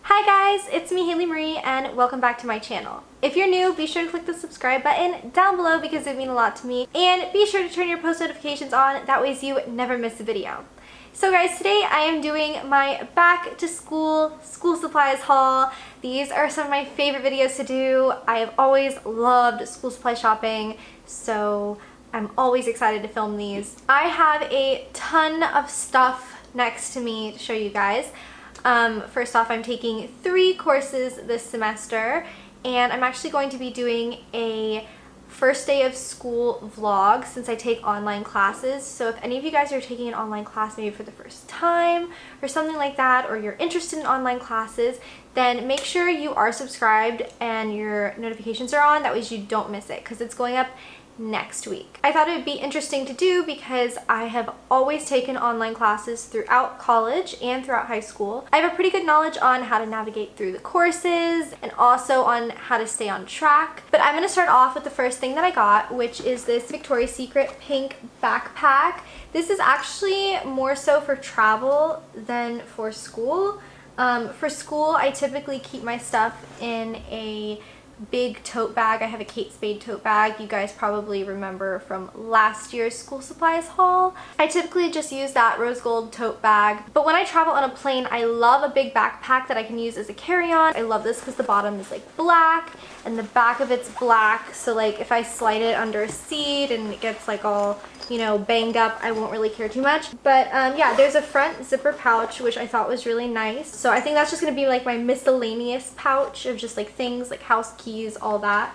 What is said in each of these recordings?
Hi guys, it's me Haley Marie and welcome back to my channel. If you're new, be sure to click the subscribe button down below because it would mean a lot to me, and be sure to turn your post notifications on, that way you never miss a video. So guys, today I am doing my back to school supplies haul. These are some of my favorite videos to do. I have always loved school supply shopping, so I'm always excited to film these. I have a ton of stuff next to me to show you guys. First off, I'm taking 3 courses this semester, and I'm actually going to be doing a first day of school vlog since I take online classes. So if any of you guys are taking an online class maybe for the first time or something like that, or you're interested in online classes, then make sure you are subscribed and your notifications are on. That way you don't miss it because it's going up next week. I thought it would be interesting to do because I have always taken online classes throughout college and throughout high school. I have a pretty good knowledge on how to navigate through the courses and also on how to stay on track. But I'm going to start off with the first thing that I got, which is this Victoria's Secret pink backpack. This is actually more so for travel than for school. For school, I typically keep my stuff in a big tote bag. I have a Kate Spade tote bag. You guys probably remember from last year's school supplies haul. I typically just use that rose gold tote bag. But when I travel on a plane, I love a big backpack that I can use as a carry-on. I love this because the bottom is like black and the back of it's black. So like if I slide it under a seat and it gets like all, you know, banged up, I won't really care too much. But yeah, there's a front zipper pouch, which I thought was really nice. So I think that's just gonna be like my miscellaneous pouch of just like things like house keys, all that.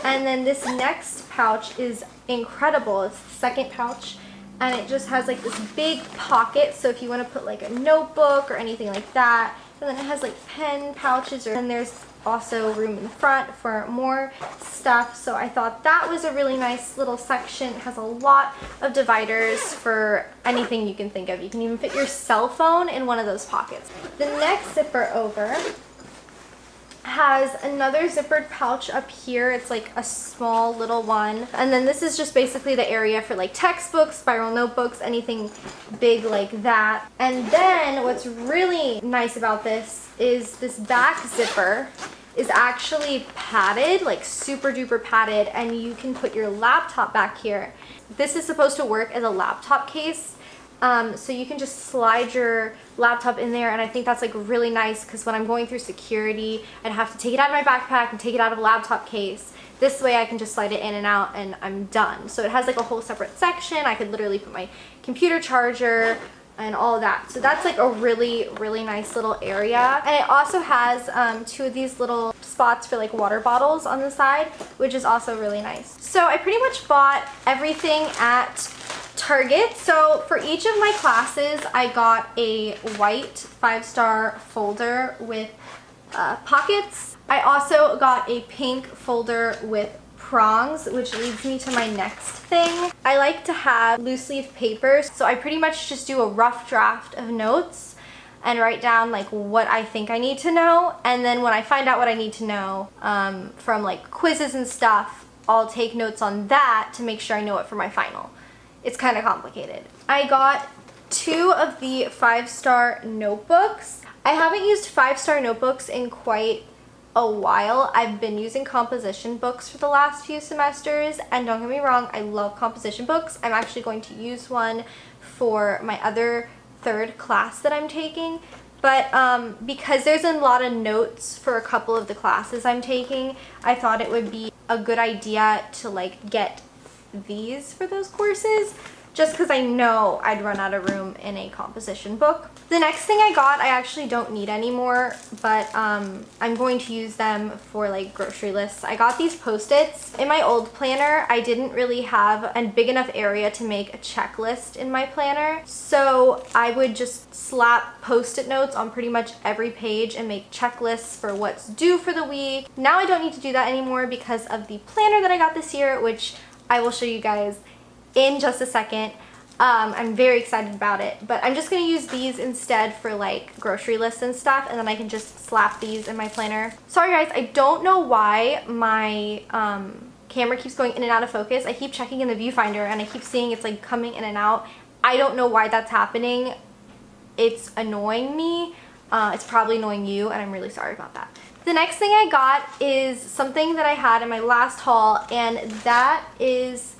And then this next pouch is incredible. It's the second pouch, and it just has like this big pocket. So if you want to put like a notebook or anything like that, and then it has like pen pouches, and there's also room in the front for more stuff. So I thought that was a really nice little section. It has a lot of dividers for anything you can think of. You can even fit your cell phone in one of those pockets. The next zipper over has another zippered pouch up here. It's like a small little one. And then this is just basically the area for like textbooks, spiral notebooks, anything big like that. And then what's really nice about this is this back zipper is actually padded, like super duper padded, and you can put your laptop back here. This is supposed to work as a laptop case. So you can just slide your laptop in there, and I think that's like really nice because when I'm going through security, I'd have to take it out of my backpack and take it out of a laptop case. This way I can just slide it in and out and I'm done. So it has like a whole separate section. I could literally put my computer charger and all of that. So that's like a really, really nice little area. And it also has 2 of these little spots for like water bottles on the side, which is also really nice. So I pretty much bought everything at Target. So for each of my classes, I got a white 5-star folder with pockets. I also got a pink folder with prongs, which leads me to my next thing. I like to have loose leaf papers, so I pretty much just do a rough draft of notes and write down like what I think I need to know, and then when I find out what I need to know from like quizzes and stuff, I'll take notes on that to make sure I know it for my final. It's kind of complicated. I got 2 of the 5-star notebooks. I haven't used 5-star notebooks in quite a while. I've been using composition books for the last few semesters, and don't get me wrong, I love composition books. I'm actually going to use one for my other 3rd class that I'm taking, but because there's a lot of notes for a couple of the classes I'm taking, I thought it would be a good idea to like get these for those courses, just because I know I'd run out of room in a composition book. The next thing I got, I actually don't need anymore, but I'm going to use them for like grocery lists. I got these Post-its. In my old planner, I didn't really have a big enough area to make a checklist in my planner, so I would just slap Post-it notes on pretty much every page and make checklists for what's due for the week. Now I don't need to do that anymore because of the planner that I got this year, which I will show you guys in just a second. I'm very excited about it, but I'm just going to use these instead for like grocery lists and stuff, and then I can just slap these in my planner. Sorry guys, I don't know why my camera keeps going in and out of focus. I keep checking in the viewfinder and I keep seeing it's like coming in and out. I don't know why that's happening. It's annoying me. It's probably annoying you, and I'm really sorry about that. The next thing I got is something that I had in my last haul, and that is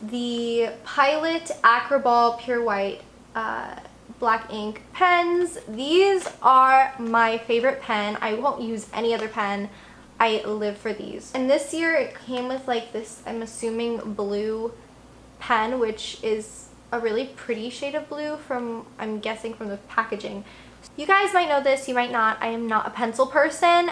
the Pilot Acroball Pure White black ink pens. These are my favorite pen. I won't use any other pen. I live for these. And this year it came with like this, I'm assuming, blue pen, which is a really pretty shade of blue from, I'm guessing, from the packaging. You guys might know this, you might not. I am not a pencil person,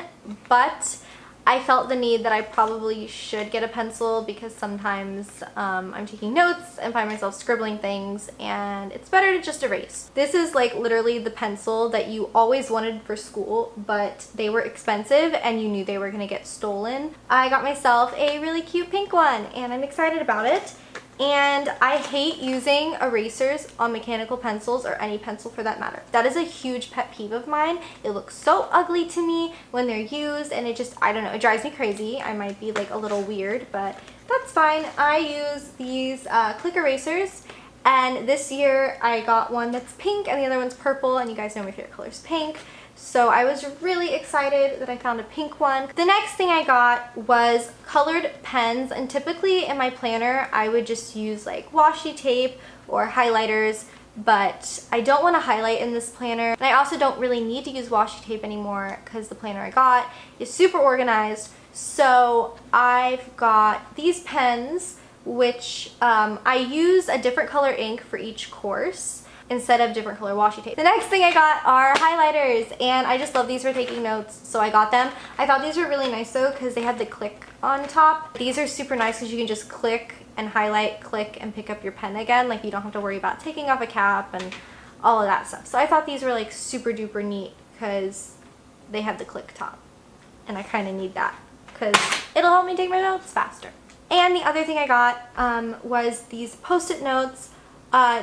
but I felt the need that I probably should get a pencil because sometimes I'm taking notes and find myself scribbling things, and it's better to just erase. This is like literally the pencil that you always wanted for school, but they were expensive and you knew they were gonna get stolen. I got myself a really cute pink one and I'm excited about it. And I hate using erasers on mechanical pencils, or any pencil for that matter. That is a huge pet peeve of mine. It looks so ugly to me when they're used, and it just, I don't know, it drives me crazy. I might be like a little weird, but that's fine. I use these click erasers, and this year I got one that's pink and the other one's purple, and you guys know my favorite color is pink. So I was really excited that I found a pink one. The next thing I got was colored pens, and typically in my planner I would just use like washi tape or highlighters, but I don't want to highlight in this planner. And I also don't really need to use washi tape anymore because the planner I got is super organized. So I've got these pens, which I use a different color ink for each course instead of different color washi tape. The next thing I got are highlighters, and I just love these for taking notes, so I got them. I thought these were really nice though because they had the click on top. These are super nice because you can just click and highlight, click, and pick up your pen again. Like, you don't have to worry about taking off a cap and all of that stuff. So I thought these were like super duper neat because they have the click top, and I kind of need that because it'll help me take my notes faster. And the other thing I got was these post-it notes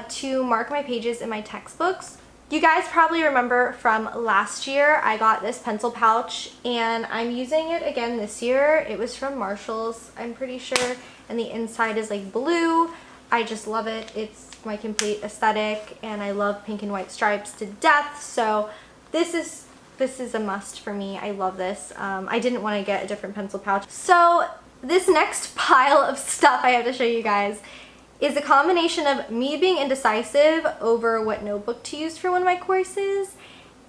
to mark my pages in my textbooks. You guys probably remember from last year I got this pencil pouch, and I'm using it again this year. It was from Marshall's, I'm pretty sure, and the inside is like blue. I just love it. It's my complete aesthetic, and I love pink and white stripes to death, so this is a must for me. I love this. I didn't want to get a different pencil pouch. So this next pile of stuff I have to show you guys is a combination of me being indecisive over what notebook to use for one of my courses,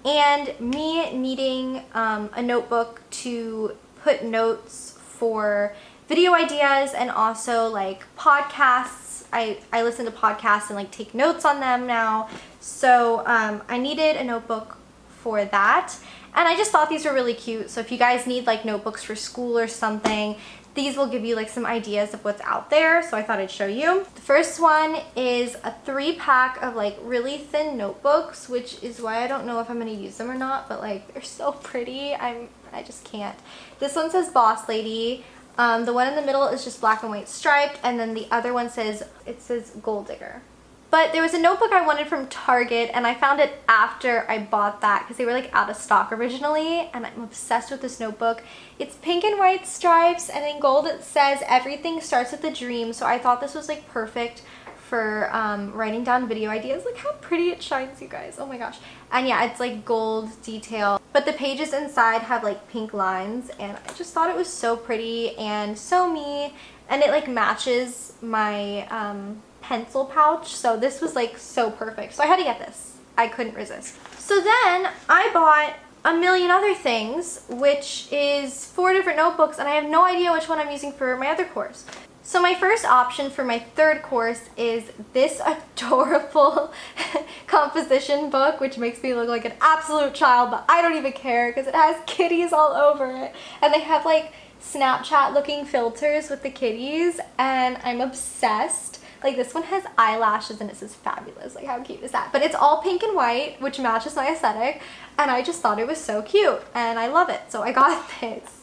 and me needing a notebook to put notes for video ideas and also like podcasts. I listen to podcasts and like take notes on them now. So I needed a notebook for that, and I just thought these were really cute. So if you guys need like notebooks for school or something, these will give you like some ideas of what's out there, so I thought I'd show you. The first one is a 3-pack of like really thin notebooks, which is why I don't know if I'm gonna use them or not, but like they're so pretty. I just can't. This one says Boss Lady. The one in the middle is just black and white striped, and then the other one says Gold Digger. But there was a notebook I wanted from Target, and I found it after I bought that because they were like out of stock originally, and I'm obsessed with this notebook. It's pink and white stripes, and in gold it says everything starts with a dream, so I thought this was like perfect for writing down video ideas. Look how pretty it shines, you guys. Oh my gosh. And yeah, it's like gold detail, but the pages inside have like pink lines, and I just thought it was so pretty and so me, and it like matches my pencil pouch, so this was like so perfect. So I had to get this. I couldn't resist. So then I bought a million other things, which is 4 different notebooks, and I have no idea which one I'm using for my other course. So my first option for my third course is this adorable composition book, which makes me look like an absolute child, but I don't even care because it has kitties all over it, and they have like Snapchat looking filters with the kitties, and I'm obsessed. Like, this one has eyelashes and it says fabulous. Like, how cute is that? But it's all pink and white, which matches my aesthetic, and I just thought it was so cute and I love it, so I got this.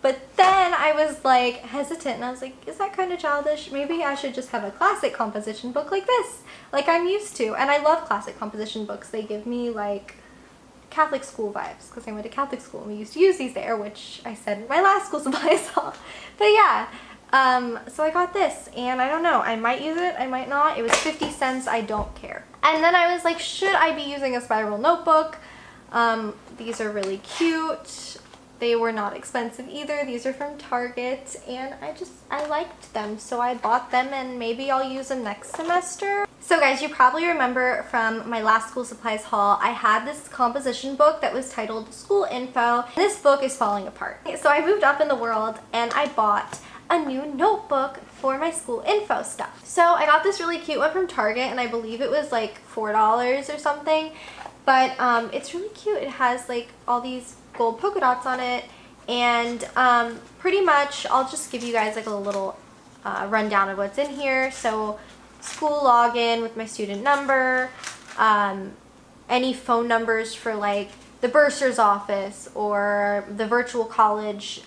But then I was like hesitant, and I was like, is that kind of childish? Maybe I should just have a classic composition book like this, like I'm used to. And I love classic composition books. They give me like Catholic school vibes because I went to Catholic school and we used to use these there, which I said in my last school supplies haul. But yeah. So I got this, and I don't know, I might use it, I might not. It was 50 cents, I don't care. And then I was like, should I be using a spiral notebook? These are really cute. They were not expensive either. These are from Target, and I liked them, so I bought them, and maybe I'll use them next semester. So guys, you probably remember from my last school supplies haul, I had this composition book that was titled School Info. This book is falling apart. So I moved up in the world and I bought a new notebook for my school info stuff. So I got this really cute one from Target, and I believe it was like $4 or something. But it's really cute. It has like all these gold polka dots on it, and pretty much I'll just give you guys like a little rundown of what's in here. So school login with my student number, any phone numbers for like the bursar's office or the virtual college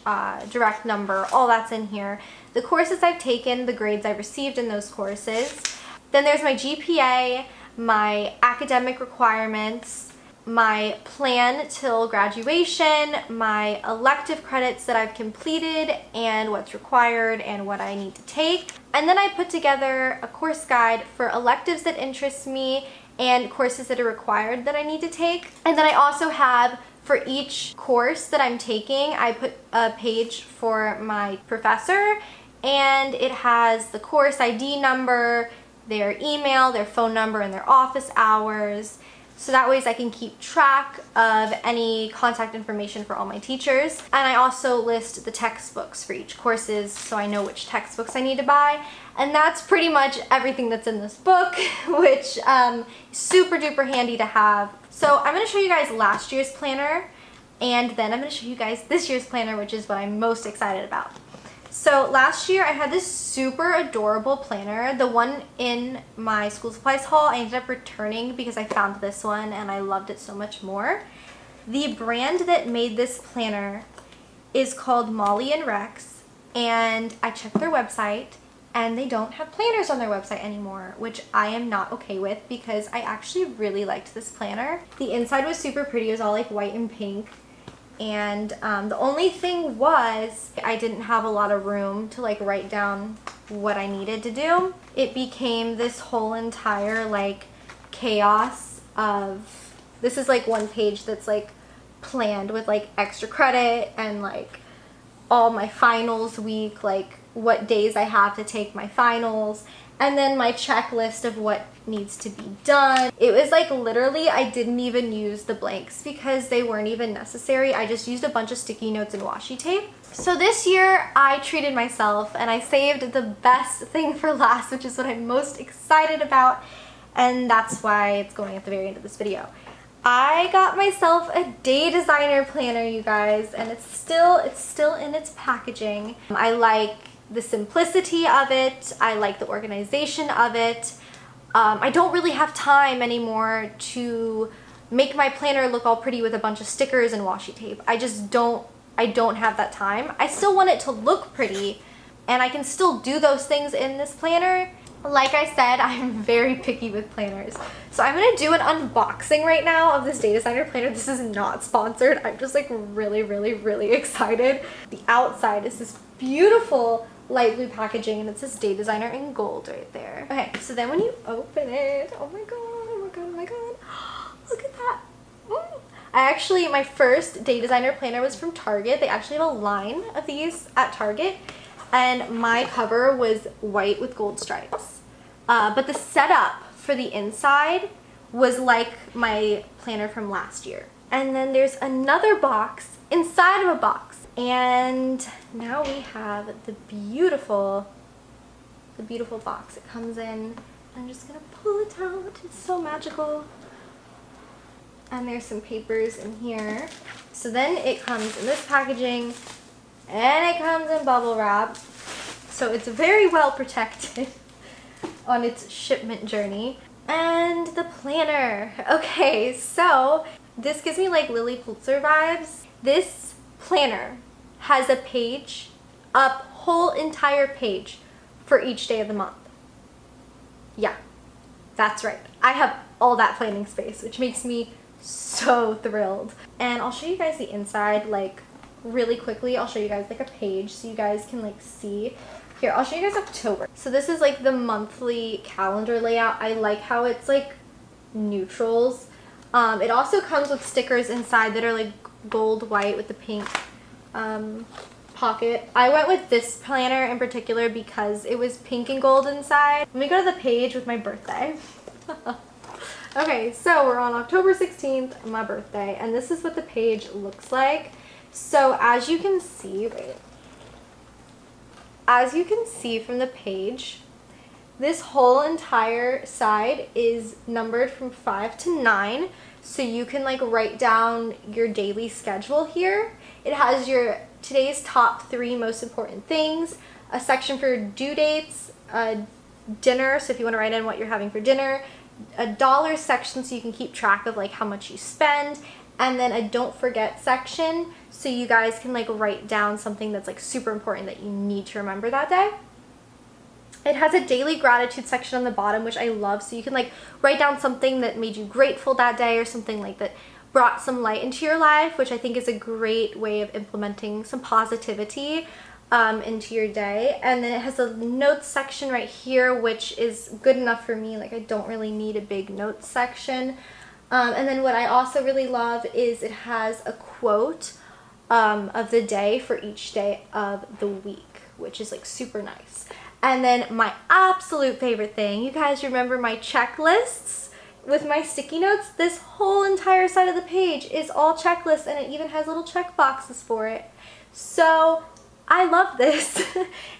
direct number, all that's in here. The courses I've taken, the grades I've received in those courses. Then there's my GPA, my academic requirements, my plan till graduation, my elective credits that I've completed and what's required and what I need to take. And then I put together a course guide for electives that interest me and courses that are required that I need to take. And then I also have, for each course that I'm taking, I put a page for my professor, and it has the course ID number, their email, their phone number, and their office hours. So that way I can keep track of any contact information for all my teachers. And I also list the textbooks for each courses, so I know which textbooks I need to buy. And that's pretty much everything that's in this book, which is super duper handy to have. So I'm going to show you guys last year's planner, and then I'm going to show you guys this year's planner, which is what I'm most excited about. So last year I had this super adorable planner. The one in my school supplies haul I ended up returning because I found this one and I loved it so much more. The brand that made this planner is called Molly and Rex, and I checked their website and they don't have planners on their website anymore, which I am not okay with because I actually really liked this planner. The inside was super pretty. It was all like white and pink. And the only thing was I didn't have a lot of room to like write down what I needed to do. It became this whole entire like chaos of, this is like one page that's like planned with like extra credit and like all my finals week, like what days I have to take my finals, and then my checklist of what needs to be done. It was like literally I didn't even use the blanks because they weren't even necessary. I just used a bunch of sticky notes and washi tape. So this year I treated myself and I saved the best thing for last, which is what I'm most excited about, and that's why it's going at the very end of this video. I got myself a day designer planner, you guys, and it's still in its packaging. I like the simplicity of it. I like the organization of it. I don't really have time anymore to make my planner look all pretty with a bunch of stickers and washi tape. I don't have that time. I still want it to look pretty, and I can still do those things in this planner. Like I said, I'm very picky with planners. So I'm gonna do an unboxing right now of this day designer planner. This is not sponsored. I'm just like really excited. The outside is this beautiful light blue packaging, and it says day designer in gold right there. Okay, so then when you open it, oh my god, oh my god, oh my god. Look at that. My first day designer planner was from Target. They actually have a line of these at Target, and my cover was white with gold stripes. But the setup for the inside was like my planner from last year. And then there's another box inside of a box. And now we have the beautiful box it comes in. I'm just gonna pull it out. It's so magical. And there's some papers in here. So then it comes in this packaging, and it comes in bubble wrap. So it's very well protected on its shipment journey. And the planner. Okay, so this gives me like Lily Pulitzer vibes. This planner has a page, a whole entire page for each day of the month. Yeah, that's right. I have all that planning space, which makes me so thrilled. And I'll show you guys the inside like really quickly. I'll show you guys like a page so you guys can like see. Here, I'll show you guys October. So this is like the monthly calendar layout. I like how it's like neutrals. It also comes with stickers inside that are like gold white with the pink pocket. I went with this planner in particular because it was pink and gold inside. Let me go to the page with my birthday. Okay, so we're on October 16th, my birthday, and this is what the page looks like. So as you can see, from the page, this whole entire side is numbered from 5 to 9, so you can like write down your daily schedule here. It has your today's top 3 most important things, a section for due dates, dinner, so if you want to write in what you're having for dinner, a dollar section so you can keep track of like how much you spend, and then a don't forget section so you guys can like write down something that's like super important that you need to remember that day. It has a daily gratitude section on the bottom, which I love, so you can like write down something that made you grateful that day or something like that brought some light into your life, which I think is a great way of implementing some positivity into your day. And then it has a notes section right here, which is good enough for me. Like I don't really need a big notes section. And then what I also really love is it has a quote of the day for each day of the week, which is like super nice. And then my absolute favorite thing, you guys remember my checklists with my sticky notes? This whole entire side of the page is all checklists, and it even has little check boxes for it. So I love this.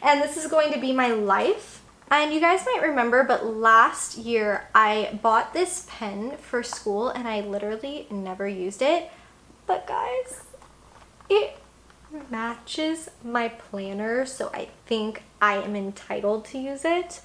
And this is going to be my life. And you guys might remember, but last year I bought this pen for school and I literally never used it. But guys, it matches my planner, so I think I am entitled to use it.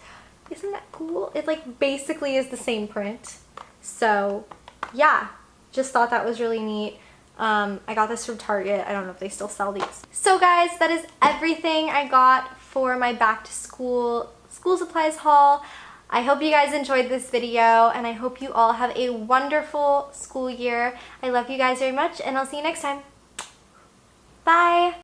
Isn't that cool? It like basically is the same print. So yeah, just thought that was really neat. I got this from Target. I don't know if they still sell these. So guys, that is everything I got for my back to school supplies haul. I hope you guys enjoyed this video, and I hope you all have a wonderful school year. I love you guys very much, and I'll see you next time. Bye!